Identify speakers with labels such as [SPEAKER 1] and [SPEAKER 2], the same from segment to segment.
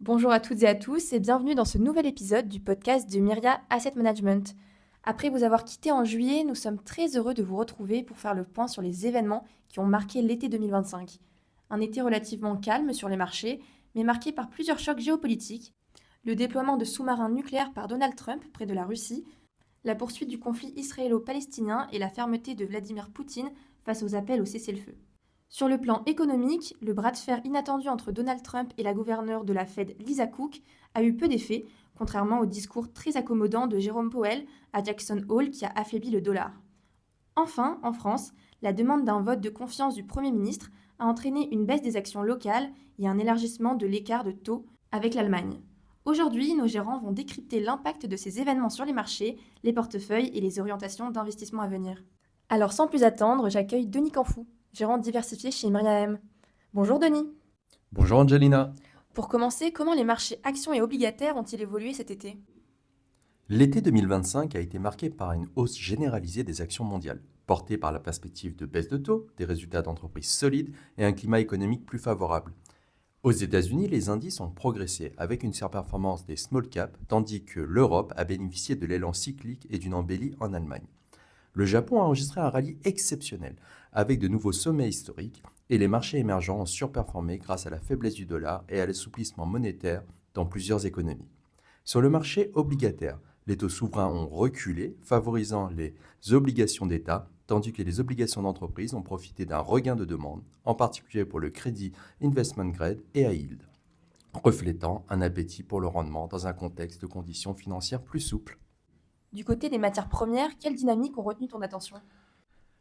[SPEAKER 1] Bonjour à toutes et à tous et bienvenue dans ce nouvel épisode du podcast de Myria Asset Management. Après vous avoir quitté en juillet, nous sommes très heureux de vous retrouver pour faire le point sur les événements qui ont marqué l'été 2025. Un été relativement calme sur les marchés, mais marqué par plusieurs chocs géopolitiques, le déploiement de sous-marins nucléaires par Donald Trump près de la Russie, la poursuite du conflit israélo-palestinien et la fermeté de Vladimir Poutine face aux appels au cessez-le-feu. Sur le plan économique, le bras de fer inattendu entre Donald Trump et la gouverneure de la Fed, Lisa Cook, a eu peu d'effet, contrairement au discours très accommodant de Jérôme Powell à Jackson Hole qui a affaibli le dollar. Enfin, en France, la demande d'un vote de confiance du Premier ministre a entraîné une baisse des actions locales et un élargissement de l'écart de taux avec l'Allemagne. Aujourd'hui, nos gérants vont décrypter l'impact de ces événements sur les marchés, les portefeuilles et les orientations d'investissement à venir. Alors sans plus attendre, j'accueille Denis Canfou, gérant diversifié chez Myriam. Bonjour Denis.
[SPEAKER 2] Bonjour Angelina.
[SPEAKER 1] Pour commencer, comment les marchés actions et obligataires ont-ils évolué cet été?
[SPEAKER 2] L'été 2025 a été marqué par une hausse généralisée des actions mondiales, portée par la perspective de baisse de taux, des résultats d'entreprises solides et un climat économique plus favorable. Aux États-Unis, les indices ont progressé avec une surperformance des small caps, tandis que l'Europe a bénéficié de l'élan cyclique et d'une embellie en Allemagne. Le Japon a enregistré un rallye exceptionnel, avec de nouveaux sommets historiques, et les marchés émergents ont surperformé grâce à la faiblesse du dollar et à l'assouplissement monétaire dans plusieurs économies. Sur le marché obligataire, les taux souverains ont reculé, favorisant les obligations d'État, tandis que les obligations d'entreprise ont profité d'un regain de demande, en particulier pour le crédit investment grade et high yield, reflétant un appétit pour le rendement dans un contexte de conditions financières plus souples.
[SPEAKER 1] Du côté des matières premières, quelles dynamiques ont retenu ton attention?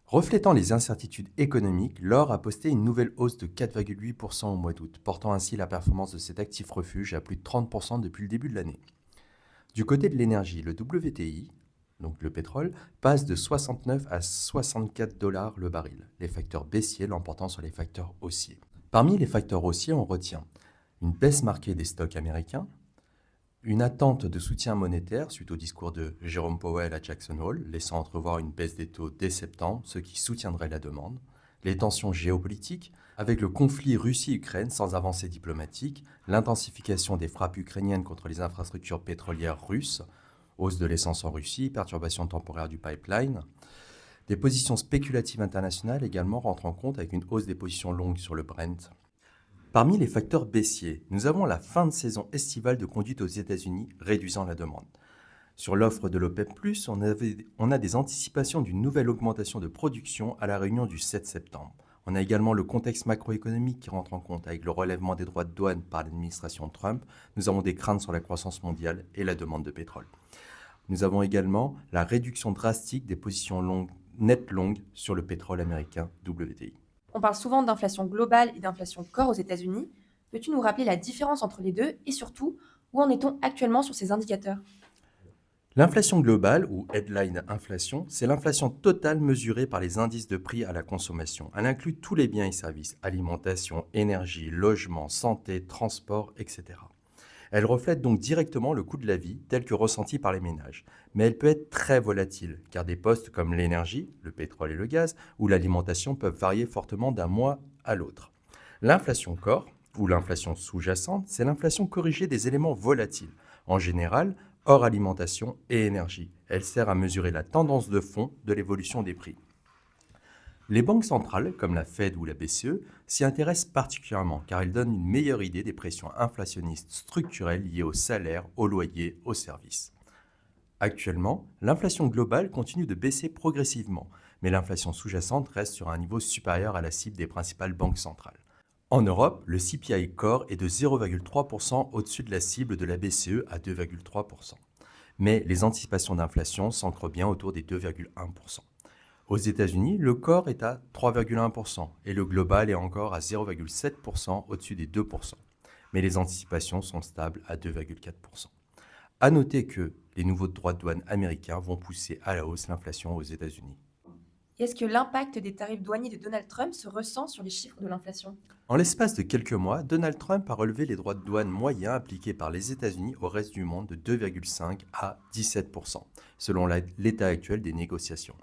[SPEAKER 2] Reflétant les incertitudes économiques, l'or a posté une nouvelle hausse de 4,8% au mois d'août, portant ainsi la performance de cet actif refuge à plus de 30% depuis le début de l'année. Du côté de l'énergie, le WTI, donc le pétrole, passe de 69 à 64 dollars le baril, les facteurs baissiers l'emportant sur les facteurs haussiers. Parmi les facteurs haussiers, on retient une baisse marquée des stocks américains, une attente de soutien monétaire suite au discours de Jérôme Powell à Jackson Hole, laissant entrevoir une baisse des taux dès septembre, ce qui soutiendrait la demande, les tensions géopolitiques, avec le conflit Russie-Ukraine sans avancée diplomatique, l'intensification des frappes ukrainiennes contre les infrastructures pétrolières russes, hausse de l'essence en Russie, perturbation temporaire du pipeline. Des positions spéculatives internationales également rentrent en compte avec une hausse des positions longues sur le Brent. Parmi les facteurs baissiers, nous avons la fin de saison estivale de conduite aux États-Unis réduisant la demande. Sur l'offre de l'OPEP+, on a des anticipations d'une nouvelle augmentation de production à la réunion du 7 septembre. On a également le contexte macroéconomique qui rentre en compte avec le relèvement des droits de douane par l'administration Trump. Nous avons des craintes sur la croissance mondiale et la demande de pétrole. Nous avons également la réduction drastique des positions nettes longues sur le pétrole américain WTI.
[SPEAKER 1] On parle souvent d'inflation globale et d'inflation corps aux États-Unis. Peux-tu nous rappeler la différence entre les deux et surtout, où en est-on actuellement sur ces indicateurs?
[SPEAKER 2] L'inflation globale, ou headline inflation, c'est l'inflation totale mesurée par les indices de prix à la consommation. Elle inclut tous les biens et services, alimentation, énergie, logement, santé, transport, etc. Elle reflète donc directement le coût de la vie tel que ressenti par les ménages. Mais elle peut être très volatile, car des postes comme l'énergie, le pétrole et le gaz, ou l'alimentation peuvent varier fortement d'un mois à l'autre. L'inflation corps, ou l'inflation sous-jacente, c'est l'inflation corrigée des éléments volatiles, en général hors alimentation et énergie. Elle sert à mesurer la tendance de fond de l'évolution des prix. Les banques centrales, comme la Fed ou la BCE, s'y intéressent particulièrement car elles donnent une meilleure idée des pressions inflationnistes structurelles liées aux salaires, aux loyers, aux services. Actuellement, l'inflation globale continue de baisser progressivement, mais l'inflation sous-jacente reste sur un niveau supérieur à la cible des principales banques centrales. En Europe, le CPI Core est de 0,3% au-dessus de la cible de la BCE à 2,3%. Mais les anticipations d'inflation s'ancrent bien autour des 2,1%. Aux États-Unis, le core est à 3,1% et le global est encore à 0,7% au-dessus des 2%. Mais les anticipations sont stables à 2,4%. À noter que les nouveaux droits de douane américains vont pousser à la hausse l'inflation aux États-Unis.
[SPEAKER 1] Est-ce que l'impact des tarifs douaniers de Donald Trump se ressent sur les chiffres de l'inflation?
[SPEAKER 2] En l'espace de quelques mois, Donald Trump a relevé les droits de douane moyens appliqués par les États-Unis au reste du monde de 2,5 à 17%, selon l'état actuel des négociations.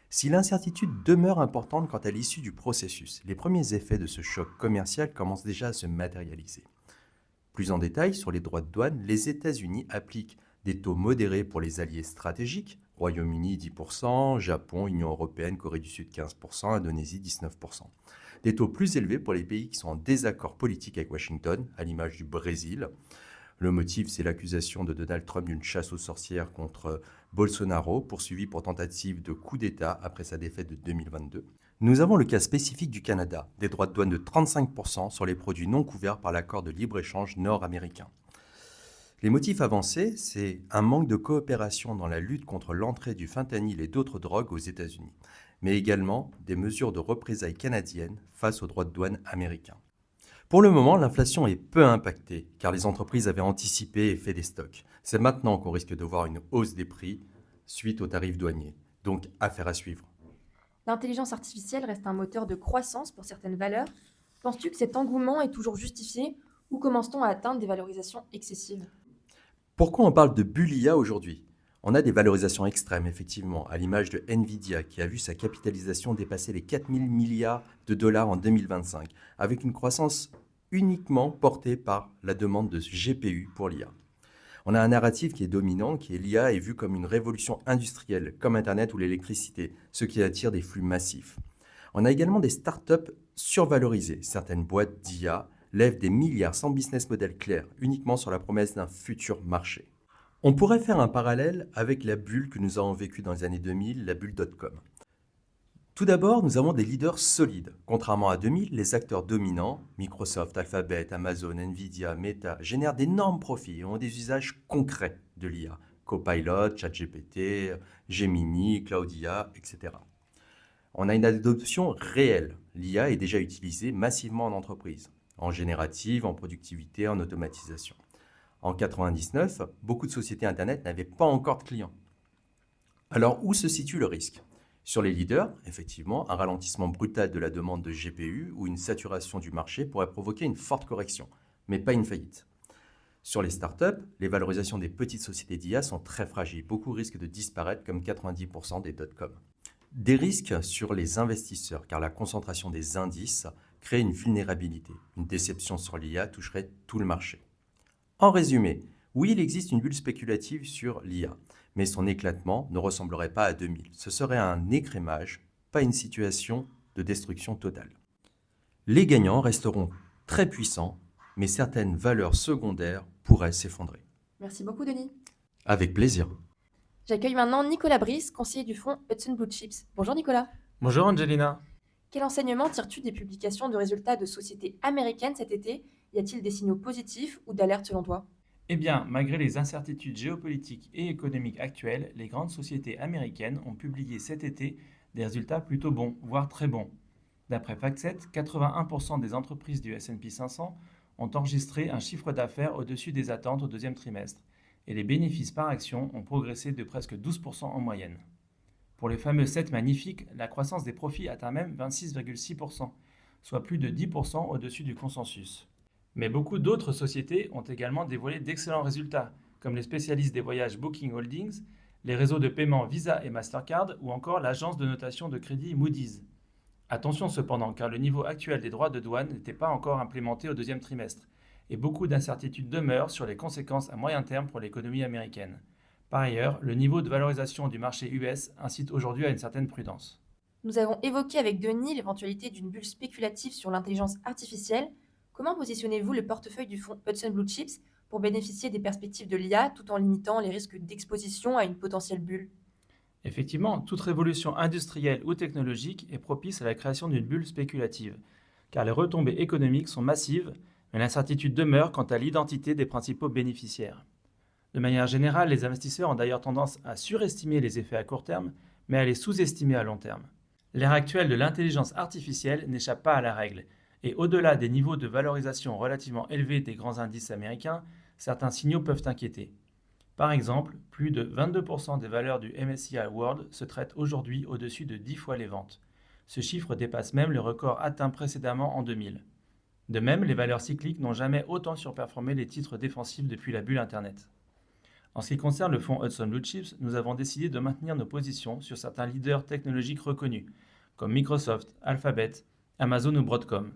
[SPEAKER 2] Si l'incertitude demeure importante quant à l'issue du processus, les premiers effets de ce choc commercial commencent déjà à se matérialiser. Plus en détail, sur les droits de douane, les États-Unis appliquent des taux modérés pour les alliés stratégiques, Royaume-Uni 10%, Japon, Union européenne, Corée du Sud 15%, Indonésie 19%. Des taux plus élevés pour les pays qui sont en désaccord politique avec Washington, à l'image du Brésil. Le motif, c'est l'accusation de Donald Trump d'une chasse aux sorcières contre Bolsonaro, poursuivi pour tentative de coup d'État après sa défaite de 2022. Nous avons le cas spécifique du Canada, des droits de douane de 35% sur les produits non couverts par l'accord de libre-échange nord-américain. Les motifs avancés, c'est un manque de coopération dans la lutte contre l'entrée du fentanyl et d'autres drogues aux États-Unis, mais également des mesures de représailles canadiennes face aux droits de douane américains. Pour le moment, l'inflation est peu impactée, car les entreprises avaient anticipé et fait des stocks. C'est maintenant qu'on risque de voir une hausse des prix suite aux tarifs douaniers. Donc, affaire à suivre.
[SPEAKER 1] L'intelligence artificielle reste un moteur de croissance pour certaines valeurs. Penses-tu que cet engouement est toujours justifié ou commence-t-on à atteindre des valorisations excessives?
[SPEAKER 2] Pourquoi on parle de bulle IA aujourd'hui? On a des valorisations extrêmes, effectivement, à l'image de Nvidia, qui a vu sa capitalisation dépasser les 4 000 milliards de dollars en 2025, avec une croissance uniquement portée par la demande de GPU pour l'IA. On a un narratif qui est dominant, qui est l'IA est vue comme une révolution industrielle, comme Internet ou l'électricité, ce qui attire des flux massifs. On a également des startups survalorisées. Certaines boîtes d'IA lèvent des milliards sans business model clair, uniquement sur la promesse d'un futur marché. On pourrait faire un parallèle avec la bulle que nous avons vécue dans les années 2000, la bulle .com. Tout d'abord, nous avons des leaders solides. Contrairement à 2000, les acteurs dominants, Microsoft, Alphabet, Amazon, Nvidia, Meta, génèrent d'énormes profits et ont des usages concrets de l'IA. Copilot, ChatGPT, Gemini, Cloud.ia, etc. On a une adoption réelle. L'IA est déjà utilisée massivement en entreprise, en générative, en productivité, en automatisation. En 1999, beaucoup de sociétés Internet n'avaient pas encore de clients. Alors, où se situe le risque? Sur les leaders, effectivement, un ralentissement brutal de la demande de GPU ou une saturation du marché pourrait provoquer une forte correction, mais pas une faillite. Sur les startups, les valorisations des petites sociétés d'IA sont très fragiles. Beaucoup risquent de disparaître comme 90% des .com. Des risques sur les investisseurs, car la concentration des indices crée une vulnérabilité. Une déception sur l'IA toucherait tout le marché. En résumé, oui, il existe une bulle spéculative sur l'IA, mais son éclatement ne ressemblerait pas à 2000. Ce serait un écrémage, pas une situation de destruction totale. Les gagnants resteront très puissants, mais certaines valeurs secondaires pourraient s'effondrer.
[SPEAKER 1] Merci beaucoup, Denis.
[SPEAKER 2] Avec plaisir.
[SPEAKER 1] J'accueille maintenant Nicolas Brice, conseiller du fonds Hudson Blue Chips. Bonjour Nicolas.
[SPEAKER 3] Bonjour Angelina.
[SPEAKER 1] Quel enseignement tires-tu des publications de résultats de sociétés américaines cet été? Y a-t-il des signaux positifs ou d'alerte selon toi?
[SPEAKER 3] Eh bien, malgré les incertitudes géopolitiques et économiques actuelles, les grandes sociétés américaines ont publié cet été des résultats plutôt bons, voire très bons. D'après FactSet, 81% des entreprises du S&P 500 ont enregistré un chiffre d'affaires au-dessus des attentes au deuxième trimestre, et les bénéfices par action ont progressé de presque 12% en moyenne. Pour les fameux 7 magnifiques, la croissance des profits atteint même 26,6%, soit plus de 10% au-dessus du consensus. Mais beaucoup d'autres sociétés ont également dévoilé d'excellents résultats, comme les spécialistes des voyages Booking Holdings, les réseaux de paiement Visa et Mastercard ou encore l'agence de notation de crédit Moody's. Attention cependant, car le niveau actuel des droits de douane n'était pas encore implémenté au deuxième trimestre, et beaucoup d'incertitudes demeurent sur les conséquences à moyen terme pour l'économie américaine. Par ailleurs, le niveau de valorisation du marché US incite aujourd'hui à une certaine prudence.
[SPEAKER 1] Nous avons évoqué avec Denis l'éventualité d'une bulle spéculative sur l'intelligence artificielle. Comment positionnez-vous le portefeuille du fonds Hudson Blue Chips pour bénéficier des perspectives de l'IA tout en limitant les risques d'exposition à une potentielle bulle?
[SPEAKER 3] Effectivement, toute révolution industrielle ou technologique est propice à la création d'une bulle spéculative, car les retombées économiques sont massives, mais l'incertitude demeure quant à l'identité des principaux bénéficiaires. De manière générale, les investisseurs ont d'ailleurs tendance à surestimer les effets à court terme, mais à les sous-estimer à long terme. L'ère actuelle de l'intelligence artificielle n'échappe pas à la règle, et au-delà des niveaux de valorisation relativement élevés des grands indices américains, certains signaux peuvent inquiéter. Par exemple, plus de 22% des valeurs du MSCI World se traitent aujourd'hui au-dessus de 10 fois les ventes. Ce chiffre dépasse même le record atteint précédemment en 2000. De même, les valeurs cycliques n'ont jamais autant surperformé les titres défensifs depuis la bulle Internet. En ce qui concerne le fonds Hudson Blue Chips, nous avons décidé de maintenir nos positions sur certains leaders technologiques reconnus, comme Microsoft, Alphabet, Amazon ou Broadcom.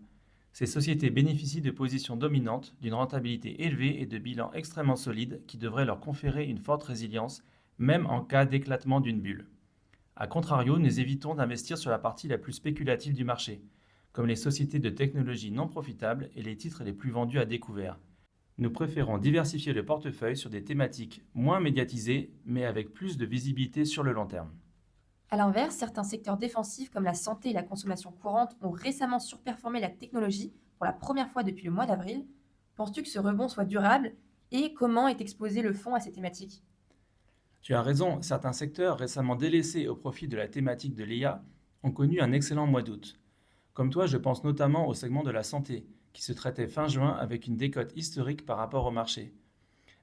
[SPEAKER 3] Ces sociétés bénéficient de positions dominantes, d'une rentabilité élevée et de bilans extrêmement solides qui devraient leur conférer une forte résilience, même en cas d'éclatement d'une bulle. A contrario, nous évitons d'investir sur la partie la plus spéculative du marché, comme les sociétés de technologie non profitables et les titres les plus vendus à découvert. Nous préférons diversifier le portefeuille sur des thématiques moins médiatisées, mais avec plus de visibilité sur le long terme.
[SPEAKER 1] À l'inverse, certains secteurs défensifs comme la santé et la consommation courante ont récemment surperformé la technologie pour la première fois depuis le mois d'avril. Penses-tu que ce rebond soit durable et comment est exposé le fonds à ces thématiques?
[SPEAKER 3] Tu as raison, certains secteurs récemment délaissés au profit de la thématique de l'IA ont connu un excellent mois d'août. Comme toi, je pense notamment au segment de la santé, qui se traitait fin juin avec une décote historique par rapport au marché,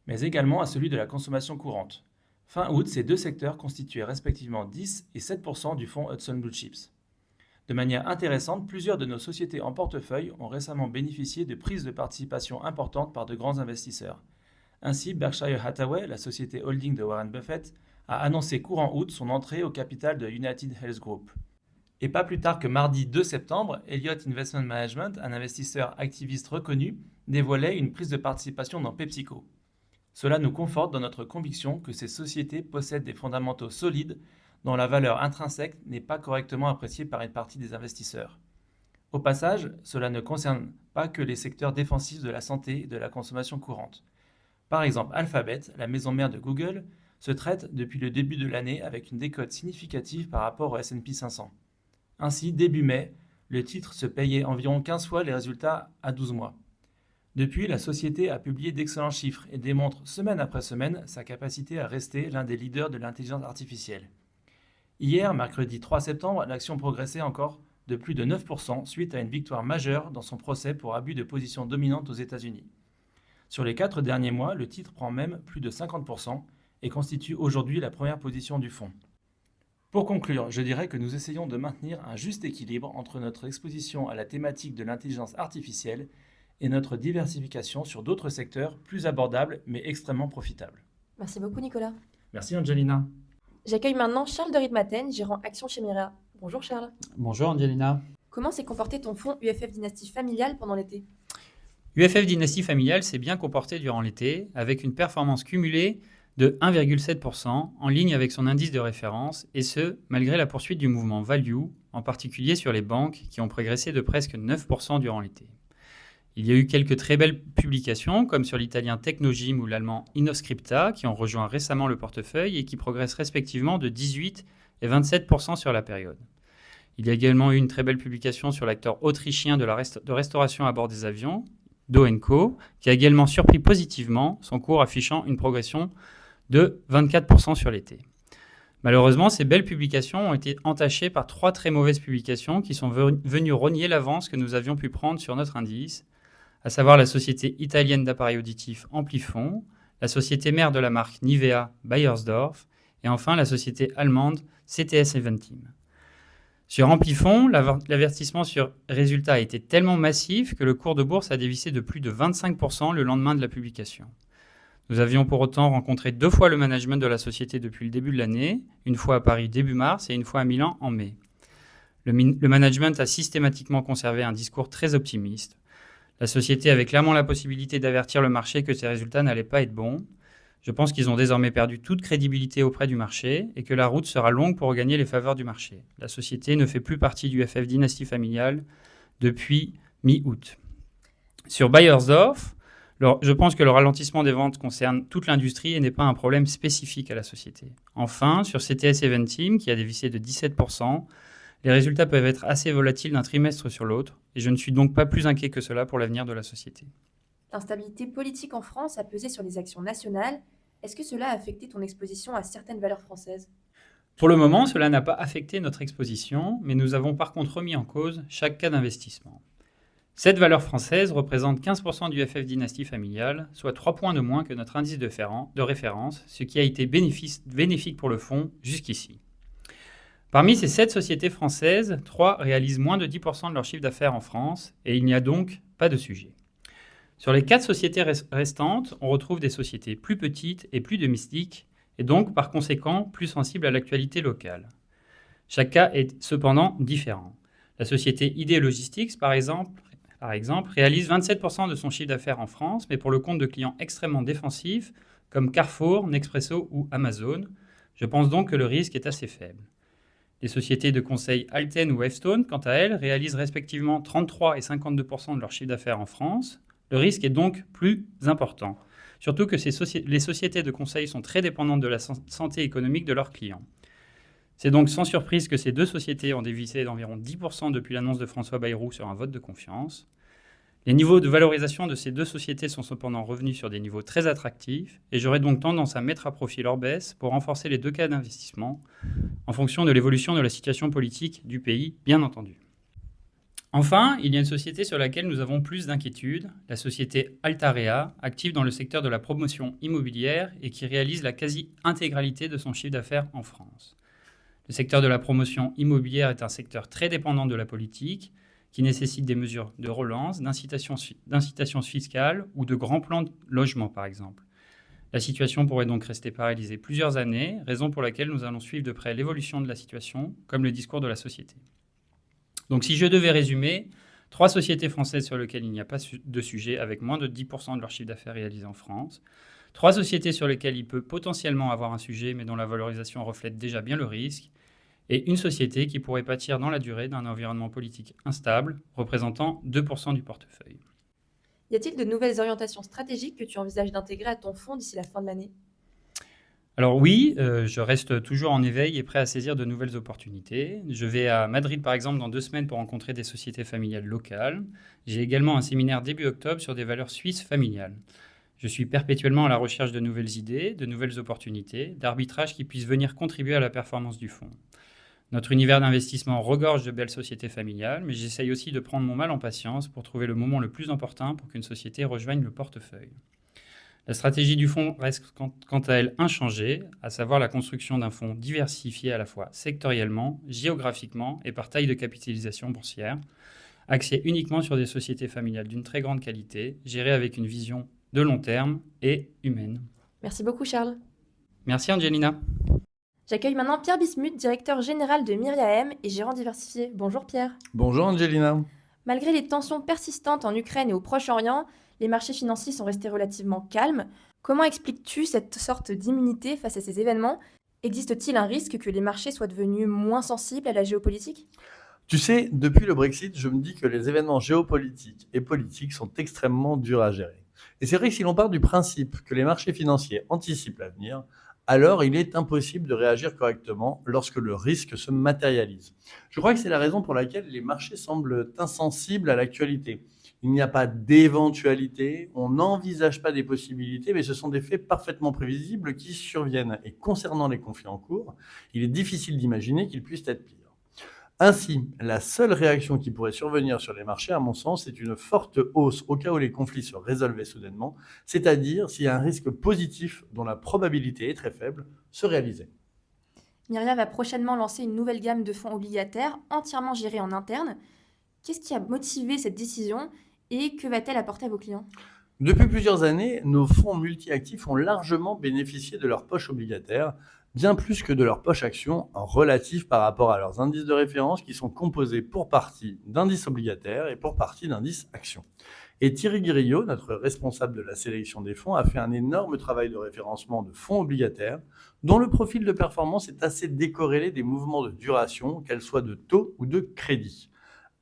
[SPEAKER 3] mais également à celui de la consommation courante. Fin août, ces deux secteurs constituaient respectivement 10 et 7% du fonds Hudson Blue Chips. De manière intéressante, plusieurs de nos sociétés en portefeuille ont récemment bénéficié de prises de participation importantes par de grands investisseurs. Ainsi, Berkshire Hathaway, la société holding de Warren Buffett, a annoncé courant août son entrée au capital de United Health Group. Et pas plus tard que mardi 2 septembre, Elliott Investment Management, un investisseur activiste reconnu, dévoilait une prise de participation dans PepsiCo. Cela nous conforte dans notre conviction que ces sociétés possèdent des fondamentaux solides dont la valeur intrinsèque n'est pas correctement appréciée par une partie des investisseurs. Au passage, cela ne concerne pas que les secteurs défensifs de la santé et de la consommation courante. Par exemple, Alphabet, la maison mère de Google, se traite depuis le début de l'année avec une décote significative par rapport au S&P 500. Ainsi, début mai, le titre se payait environ 15 fois les résultats à 12 mois. Depuis, la société a publié d'excellents chiffres et démontre semaine après semaine sa capacité à rester l'un des leaders de l'intelligence artificielle. Hier, mercredi 3 septembre, l'action progressait encore de plus de 9% suite à une victoire majeure dans son procès pour abus de position dominante aux États-Unis. Sur les 4 derniers mois, le titre prend même plus de 50% et constitue aujourd'hui la première position du fonds. Pour conclure, je dirais que nous essayons de maintenir un juste équilibre entre notre exposition à la thématique de l'intelligence artificielle et notre diversification sur d'autres secteurs plus abordables mais extrêmement profitables.
[SPEAKER 1] Merci beaucoup Nicolas.
[SPEAKER 3] Merci Angelina.
[SPEAKER 1] J'accueille maintenant Charles de Ritmaten, gérant Action chez Myria. Bonjour Charles.
[SPEAKER 4] Bonjour Angelina.
[SPEAKER 1] Comment s'est comporté ton fonds UFF Dynastie Familiale pendant l'été?
[SPEAKER 4] UFF Dynastie Familiale s'est bien comporté durant l'été avec une performance cumulée de 1,7% en ligne avec son indice de référence et ce, malgré la poursuite du mouvement value, en particulier sur les banques qui ont progressé de presque 9% durant l'été. Il y a eu quelques très belles publications, comme sur l'italien Technogym ou l'allemand Innoscripta, qui ont rejoint récemment le portefeuille et qui progressent respectivement de 18 et 27% sur la période. Il y a également eu une très belle publication sur l'acteur autrichien de restauration à bord des avions, Do & Co, qui a également surpris positivement, son cours affichant une progression de 24% sur l'été. Malheureusement, ces belles publications ont été entachées par 3 très mauvaises publications qui sont venues rogner l'avance que nous avions pu prendre sur notre indice, à savoir la société italienne d'appareils auditifs Amplifon, la société mère de la marque Nivea Bayersdorf et enfin la société allemande CTS Eventim. Sur Amplifon, l'avertissement sur résultats a été tellement massif que le cours de bourse a dévissé de plus de 25% le lendemain de la publication. Nous avions pour autant rencontré 2 fois le management de la société depuis le début de l'année, une fois à Paris début mars et une fois à Milan en mai. Le management a systématiquement conservé un discours très optimiste. La société avait clairement la possibilité d'avertir le marché que ses résultats n'allaient pas être bons. Je pense qu'ils ont désormais perdu toute crédibilité auprès du marché et que la route sera longue pour regagner les faveurs du marché. La société ne fait plus partie du UFF Dynastie Familiale depuis mi-août. Sur Bayersdorf, je pense que le ralentissement des ventes concerne toute l'industrie et n'est pas un problème spécifique à la société. Enfin, sur CTS Eventim, qui a dévissé de 17%, les résultats peuvent être assez volatiles d'un trimestre sur l'autre, et je ne suis donc pas plus inquiet que cela pour l'avenir de la société.
[SPEAKER 1] L'instabilité politique en France a pesé sur les actions nationales. Est-ce que cela a affecté ton exposition à certaines valeurs françaises?
[SPEAKER 4] Pour le moment, cela n'a pas affecté notre exposition, mais nous avons par contre remis en cause chaque cas d'investissement. Cette valeur française représente 15% du FF Dynastie Familiale, soit 3 points de moins que notre indice de référence, ce qui a été bénéfique pour le fonds jusqu'ici. Parmi ces 7 sociétés françaises, 3 réalisent moins de 10% de leur chiffre d'affaires en France et il n'y a donc pas de sujet. Sur les 4 sociétés restantes, on retrouve des sociétés plus petites et plus domestiques et donc par conséquent plus sensibles à l'actualité locale. Chaque cas est cependant différent. La société ID Logistics, par exemple, par exemple, réalise 27% de son chiffre d'affaires en France, mais pour le compte de clients extrêmement défensifs comme Carrefour, Nespresso ou Amazon. Je pense donc que le risque est assez faible. Les sociétés de conseil Alten ou Wavestone, quant à elles, réalisent respectivement 33 et 52% de leur chiffre d'affaires en France. Le risque est donc plus important. Surtout que les sociétés de conseil sont très dépendantes de la santé économique de leurs clients. C'est donc sans surprise que ces deux sociétés ont dévissé d'environ 10% depuis l'annonce de François Bayrou sur un vote de confiance. Les niveaux de valorisation de ces deux sociétés sont cependant revenus sur des niveaux très attractifs et j'aurais donc tendance à mettre à profit leur baisse pour renforcer les deux cas d'investissement en fonction de l'évolution de la situation politique du pays, bien entendu. Enfin, il y a une société sur laquelle nous avons plus d'inquiétudes, la société Altarea, active dans le secteur de la promotion immobilière et qui réalise la quasi-intégralité de son chiffre d'affaires en France. Le secteur de la promotion immobilière est un secteur très dépendant de la politique, qui nécessite des mesures de relance, d'incitation fiscale ou de grands plans de logement, par exemple. La situation pourrait donc rester paralysée plusieurs années, raison pour laquelle nous allons suivre de près l'évolution de la situation, comme le discours de la société. Donc si je devais résumer, 3 sociétés françaises sur lesquelles il n'y a pas de sujet, avec moins de 10% de leur chiffre d'affaires réalisé en France, 3 sociétés sur lesquelles il peut potentiellement avoir un sujet, mais dont la valorisation reflète déjà bien le risque, et une société qui pourrait pâtir dans la durée d'un environnement politique instable, représentant 2% du portefeuille.
[SPEAKER 1] Y a-t-il de nouvelles orientations stratégiques que tu envisages d'intégrer à ton fonds d'ici la fin de l'année ?
[SPEAKER 4] Alors oui, je reste toujours en éveil et prêt à saisir de nouvelles opportunités. Je vais à Madrid par exemple dans 2 semaines pour rencontrer des sociétés familiales locales. J'ai également un séminaire début octobre sur des valeurs suisses familiales. Je suis perpétuellement à la recherche de nouvelles idées, de nouvelles opportunités, d'arbitrage qui puissent venir contribuer à la performance du fonds. Notre univers d'investissement regorge de belles sociétés familiales, mais j'essaye aussi de prendre mon mal en patience pour trouver le moment le plus opportun pour qu'une société rejoigne le portefeuille. La stratégie du fonds reste quant à elle inchangée, à savoir la construction d'un fonds diversifié à la fois sectoriellement, géographiquement et par taille de capitalisation boursière, axé uniquement sur des sociétés familiales d'une très grande qualité, gérées avec une vision de long terme et humaine.
[SPEAKER 1] Merci beaucoup Charles.
[SPEAKER 4] Merci Angelina.
[SPEAKER 1] J'accueille maintenant Pierre Bismuth, directeur général de Myria M et gérant diversifié. Bonjour Pierre.
[SPEAKER 2] Bonjour Angelina.
[SPEAKER 1] Malgré les tensions persistantes en Ukraine et au Proche-Orient, les marchés financiers sont restés relativement calmes. Comment expliques-tu cette sorte d'immunité face à ces événements ? Existe-t-il un risque que les marchés soient devenus moins sensibles à la géopolitique ?
[SPEAKER 2] Tu sais, depuis le Brexit, je me dis que les événements géopolitiques et politiques sont extrêmement durs à gérer. Et c'est vrai que si l'on part du principe que les marchés financiers anticipent l'avenir, alors il est impossible de réagir correctement lorsque le risque se matérialise. Je crois que c'est la raison pour laquelle les marchés semblent insensibles à l'actualité. Il n'y a pas d'éventualité, on n'envisage pas des possibilités, mais ce sont des faits parfaitement prévisibles qui surviennent. Et concernant les conflits en cours, il est difficile d'imaginer qu'ils puissent être pires. Ainsi, la seule réaction qui pourrait survenir sur les marchés, à mon sens, c'est une forte hausse au cas où les conflits se résolvaient soudainement, c'est-à-dire s'il y a un risque positif dont la probabilité est très faible se réalisait.
[SPEAKER 1] Myria va prochainement lancer une nouvelle gamme de fonds obligataires entièrement gérés en interne. Qu'est-ce qui a motivé cette décision et que va-t-elle apporter à vos clients ?
[SPEAKER 2] Depuis plusieurs années, nos fonds multi-actifs ont largement bénéficié de leur poche obligataire, bien plus que de leur poche action relative par rapport à leurs indices de référence qui sont composés pour partie d'indices obligataires et pour partie d'indices actions. Et Thierry Guirillot, notre responsable de la sélection des fonds, a fait un énorme travail de référencement de fonds obligataires dont le profil de performance est assez décorrélé des mouvements de duration, qu'elles soient de taux ou de crédit.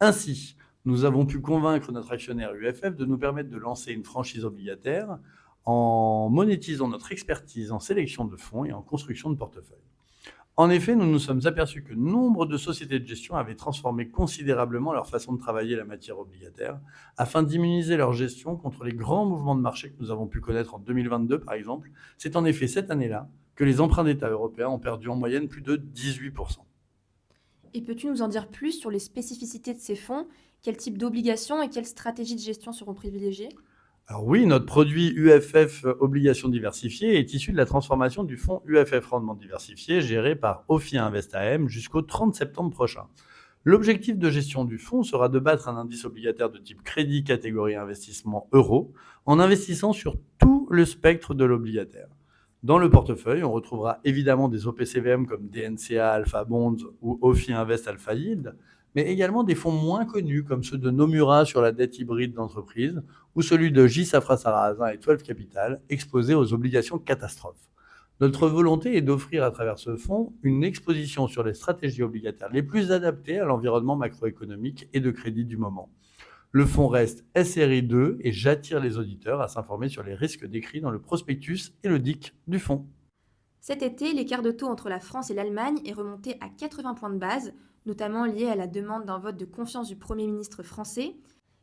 [SPEAKER 2] Ainsi, nous avons pu convaincre notre actionnaire UFF de nous permettre de lancer une franchise obligataire en monétisant notre expertise en sélection de fonds et en construction de portefeuilles. En effet, nous nous sommes aperçus que nombre de sociétés de gestion avaient transformé considérablement leur façon de travailler la matière obligataire afin d'immuniser leur gestion contre les grands mouvements de marché que nous avons pu connaître en 2022 par exemple. C'est en effet cette année-là que les emprunts d'État européens ont perdu en moyenne plus de 18%.
[SPEAKER 1] Et peux-tu nous en dire plus sur les spécificités de ces fonds ? Quel type d'obligations et quelles stratégies de gestion seront privilégiées ?
[SPEAKER 2] Alors oui, notre produit UFF Obligations Diversifiées est issu de la transformation du fonds UFF Rendement Diversifié géré par Ophi Invest AM jusqu'au 30 septembre prochain. L'objectif de gestion du fonds sera de battre un indice obligataire de type crédit catégorie investissement euro en investissant sur tout le spectre de l'obligataire. Dans le portefeuille, on retrouvera évidemment des OPCVM comme DNCA Alpha Bonds ou Ophi Invest Alpha Yield,
[SPEAKER 5] mais également des fonds moins connus comme ceux de Nomura sur la dette hybride d'entreprise ou celui de J. Safra Sarrazin et 12 Capital exposés aux obligations catastrophes. Notre volonté est d'offrir à travers ce fonds une exposition sur les stratégies obligataires les plus adaptées à l'environnement macroéconomique et de crédit du moment. Le fonds reste SRI 2 et j'attire les auditeurs à s'informer sur les risques décrits dans le prospectus et le DIC du fonds.
[SPEAKER 1] Cet été, l'écart de taux entre la France et l'Allemagne est remonté à 80 points de base, notamment lié à la demande d'un vote de confiance du Premier ministre français.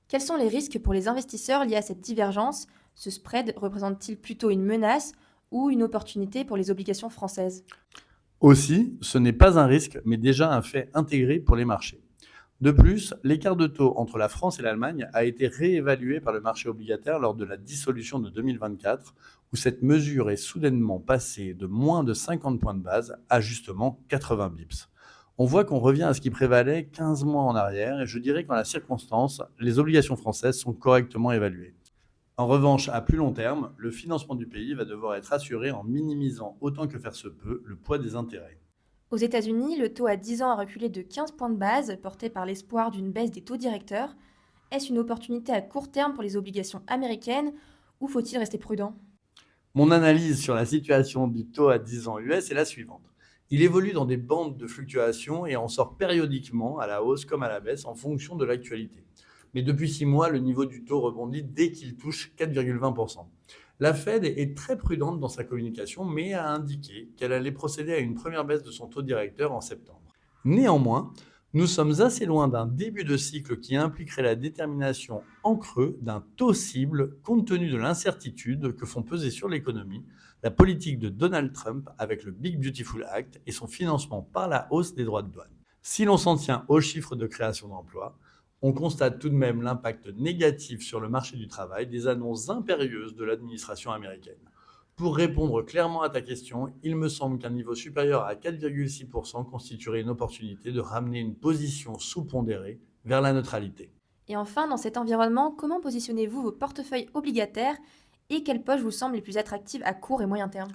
[SPEAKER 1] Quels sont les risques pour les investisseurs liés à cette divergence ? Ce spread représente-t-il plutôt une menace ou une opportunité pour les obligations françaises ?
[SPEAKER 5] Aussi, ce n'est pas un risque, mais déjà un fait intégré pour les marchés. De plus, l'écart de taux entre la France et l'Allemagne a été réévalué par le marché obligataire lors de la dissolution de 2024, où cette mesure est soudainement passée de moins de 50 points de base à justement 80 bips. On voit qu'on revient à ce qui prévalait 15 mois en arrière, et je dirais qu'en la circonstance, les obligations françaises sont correctement évaluées. En revanche, à plus long terme, le financement du pays va devoir être assuré en minimisant autant que faire se peut le poids des intérêts.
[SPEAKER 1] Aux États-Unis, le taux à 10 ans a reculé de 15 points de base, porté par l'espoir d'une baisse des taux directeurs. Est-ce une opportunité à court terme pour les obligations américaines ou faut-il rester prudent ?
[SPEAKER 5] Mon analyse sur la situation du taux à 10 ans US est la suivante. Il évolue dans des bandes de fluctuation et en sort périodiquement à la hausse comme à la baisse en fonction de l'actualité. Mais depuis 6 mois, le niveau du taux rebondit dès qu'il touche 4,20%. La Fed est très prudente dans sa communication, mais a indiqué qu'elle allait procéder à une première baisse de son taux directeur en septembre. Néanmoins, nous sommes assez loin d'un début de cycle qui impliquerait la détermination en creux d'un taux cible compte tenu de l'incertitude que font peser sur l'économie la politique de Donald Trump avec le Big Beautiful Act et son financement par la hausse des droits de douane. Si l'on s'en tient aux chiffres de création d'emplois, on constate tout de même l'impact négatif sur le marché du travail des annonces impérieuses de l'administration américaine. Pour répondre clairement à ta question, il me semble qu'un niveau supérieur à 4,6% constituerait une opportunité de ramener une position sous-pondérée vers la neutralité.
[SPEAKER 1] Et enfin, dans cet environnement, comment positionnez-vous vos portefeuilles obligataires et quelles poches vous semblent les plus attractives à court et moyen terme ?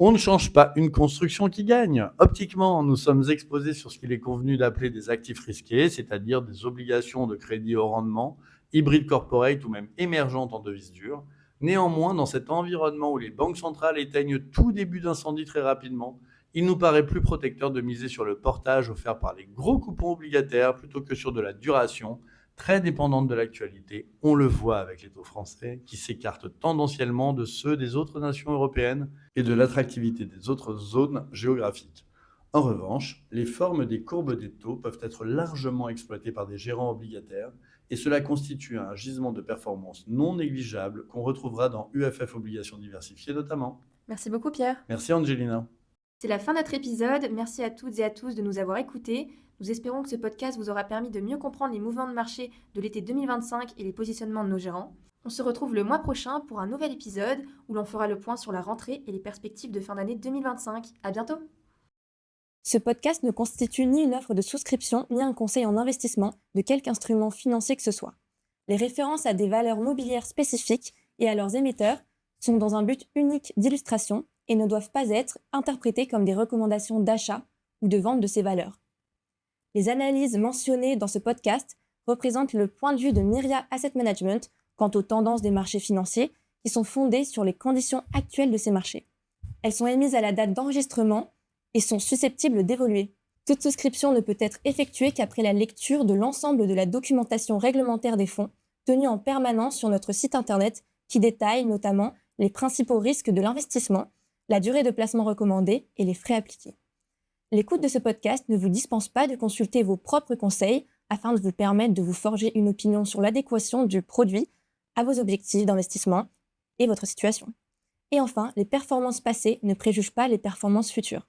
[SPEAKER 5] On ne change pas une construction qui gagne. Optiquement, nous sommes exposés sur ce qu'il est convenu d'appeler des actifs risqués, c'est-à-dire des obligations de crédit au rendement, hybrides corporate ou même émergentes en devises dures. Néanmoins, dans cet environnement où les banques centrales éteignent tout début d'incendie très rapidement, il nous paraît plus protecteur de miser sur le portage offert par les gros coupons obligataires plutôt que sur de la duration, très dépendante de l'actualité. On le voit avec les taux français qui s'écartent tendanciellement de ceux des autres nations européennes et de l'attractivité des autres zones géographiques. En revanche, les formes des courbes des taux peuvent être largement exploitées par des gérants obligataires et cela constitue un gisement de performance non négligeable qu'on retrouvera dans UFF Obligations Diversifiées notamment.
[SPEAKER 1] Merci beaucoup Pierre.
[SPEAKER 5] Merci Angelina.
[SPEAKER 1] C'est la fin de notre épisode. Merci à toutes et à tous de nous avoir écoutés. Nous espérons que ce podcast vous aura permis de mieux comprendre les mouvements de marché de l'été 2025 et les positionnements de nos gérants. On se retrouve le mois prochain pour un nouvel épisode où l'on fera le point sur la rentrée et les perspectives de fin d'année 2025. À bientôt. Ce podcast ne constitue ni une offre de souscription ni un conseil en investissement de quelque instrument financier que ce soit. Les références à des valeurs mobilières spécifiques et à leurs émetteurs sont dans un but unique d'illustration et ne doivent pas être interprétées comme des recommandations d'achat ou de vente de ces valeurs. Les analyses mentionnées dans ce podcast représentent le point de vue de Myria Asset Management quant aux tendances des marchés financiers qui sont fondées sur les conditions actuelles de ces marchés. Elles sont émises à la date d'enregistrement et sont susceptibles d'évoluer. Toute souscription ne peut être effectuée qu'après la lecture de l'ensemble de la documentation réglementaire des fonds tenue en permanence sur notre site internet qui détaille notamment les principaux risques de l'investissement, la durée de placement recommandée et les frais appliqués. L'écoute de ce podcast ne vous dispense pas de consulter vos propres conseils afin de vous permettre de vous forger une opinion sur l'adéquation du produit à vos objectifs d'investissement et votre situation. Et enfin, les performances passées ne préjugent pas les performances futures.